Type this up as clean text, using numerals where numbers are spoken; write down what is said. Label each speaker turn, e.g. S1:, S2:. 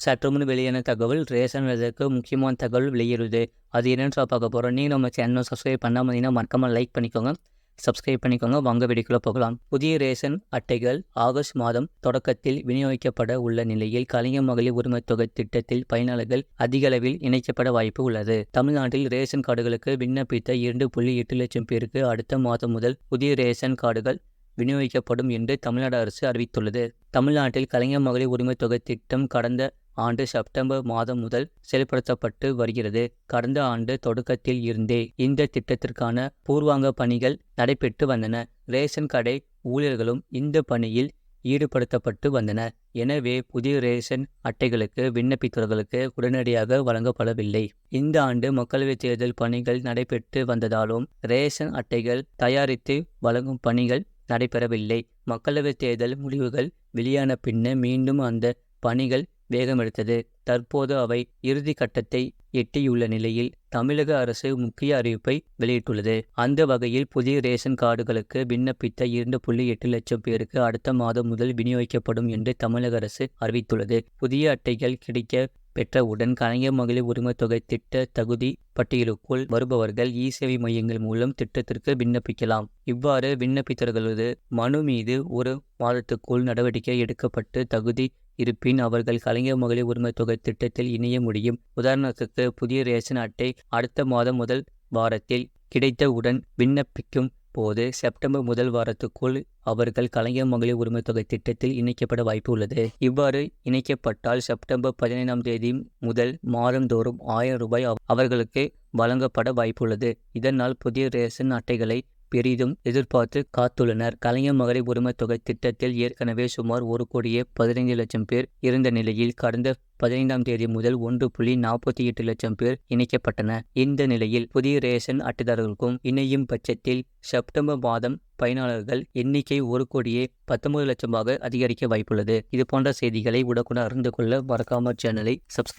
S1: சற்று முன் வெளியான தகவல் ரேஷன் விலைக்கு முக்கியமான தகவல் வெளியிடுது. அது என்னன்னு பார்க்க போகிறோம். நீங்கள் நம்ம சேனலை சப்ஸ்கிரைப் பண்ணாமல் இருந்தீங்கன்னா மறக்காமல் லைக் பண்ணிக்கோங்க, சப்ஸ்கிரைப் பண்ணிக்கோங்க. வாங்க வீடியோக்குள்ள போகலாம். புதிய ரேஷன் அட்டைகள் ஆகஸ்ட் மாதம் தொடக்கத்தில் விநியோகிக்கப்பட உள்ள நிலையில் கலைஞர் மகளிர் உரிமை தொகை திட்டத்தில் பயனாளர்கள் அதிக அளவில் இணைக்கப்பட வாய்ப்பு உள்ளது. தமிழ்நாட்டில் ரேஷன் கார்டுகளுக்கு விண்ணப்பித்த 2.8 லட்சம் பேருக்கு அடுத்த மாதம் முதல் புதிய ரேஷன் கார்டுகள் விநியோகிக்கப்படும் என்று தமிழ்நாடு அரசு அறிவித்துள்ளது. தமிழ்நாட்டில் கலைஞர் மகளிர் உரிமை தொகை திட்டம் கடந்த ஆண்டு செப்டம்பர் மாதம் முதல் செயல்படுத்தப்பட்டு வருகிறது. கடந்த ஆண்டு தொடக்கத்தில் இருந்தே இந்த திட்டத்திற்கான பூர்வாங்க பணிகள் நடைபெற்று வந்தன. ரேஷன் கடை ஊழியர்களும் இந்த பணியில் ஈடுபடுத்தப்பட்டு வந்தனர். எனவே புதிய ரேஷன் அட்டைகளுக்கு விண்ணப்பித்தவர்களுக்கு உடனடியாக வழங்கப்படவில்லை. இந்த ஆண்டு மக்களவைத் தேர்தல் பணிகள் நடைபெற்று வந்ததாலும் ரேஷன் அட்டைகள் தயாரித்து வழங்கும் பணிகள் நடைபெறவில்லை. மக்களவைத் தேர்தல் முடிவுகள் வெளியான பின்னர் மீண்டும் அந்த பணிகள் வேகமெடுத்தது. தற்போது அவை இறுதி கட்டத்தை எட்டியுள்ள நிலையில் தமிழக அரசு முக்கிய அறிவிப்பை வெளியிட்டுள்ளது. அந்த வகையில் புதிய ரேஷன் கார்டுகளுக்கு விண்ணப்பித்த 2.8 லட்சம் பேருக்கு அடுத்த மாதம் முதல் விநியோகிக்கப்படும் என்று தமிழக அரசு அறிவித்துள்ளது. புதிய அட்டைகள் கிடைக்க பெற்றவுடன் கலைஞர் மகளிர் உரிமை தொகை திட்ட தகுதி பட்டியலுக்குள் வருபவர்கள் இ-சேவை மையங்கள் மூலம் திட்டத்திற்கு விண்ணப்பிக்கலாம். இவ்வாறு விண்ணப்பித்தவர்களது மனு மீது 1 மாதத்துக்குள் நடவடிக்கை எடுக்கப்பட்டு தகுதி இருப்பின் அவர்கள் கலைஞர் மகளிர் உரிமை தொகை திட்டத்தில் இணைய முடியும். உதாரணத்துக்கு புதிய ரேஷன் அட்டை அடுத்த மாதம் முதல் வாரத்தில் கிடைத்தவுடன் விண்ணப்பிக்கும் போது செப்டம்பர் முதல் வாரத்துக்குள் அவர்கள் கலைஞர் மகளிர் உரிமை தொகை திட்டத்தில் இணைக்கப்பட வாய்ப்பு உள்ளது. இவ்வாறு இணைக்கப்பட்டால் செப்டம்பர் 15ஆம் தேதி முதல் மாதந்தோறும் 1000 ரூபாய் அவர்களுக்கு வழங்கப்பட வாய்ப்புள்ளது. இதனால் புதிய ரேஷன் அட்டைகளை பெரிதும் எதிர்பார்த்து காத்துள்ளனர். கலைஞர் மகளிர் உரிமை தொகை திட்டத்தில் ஏற்கனவே சுமார் 1.15 லட்சம் பேர் இருந்த நிலையில் கடந்த 15ஆம் தேதி முதல் 1.48 லட்சம் பேர் இணைக்கப்பட்டனர். இந்த நிலையில் புதிய ரேஷன் அட்டைதாரர்களுக்கும் இணையும் பட்சத்தில் செப்டம்பர் மாதம் பயனாளர்கள் எண்ணிக்கை 1.19 லட்சமாக அதிகரிக்க வாய்ப்புள்ளது. இது போன்ற செய்திகளை உடனுக்குடன் அறிந்து கொள்ள மறக்காம சேனலை சப்ஸ்கிரைப்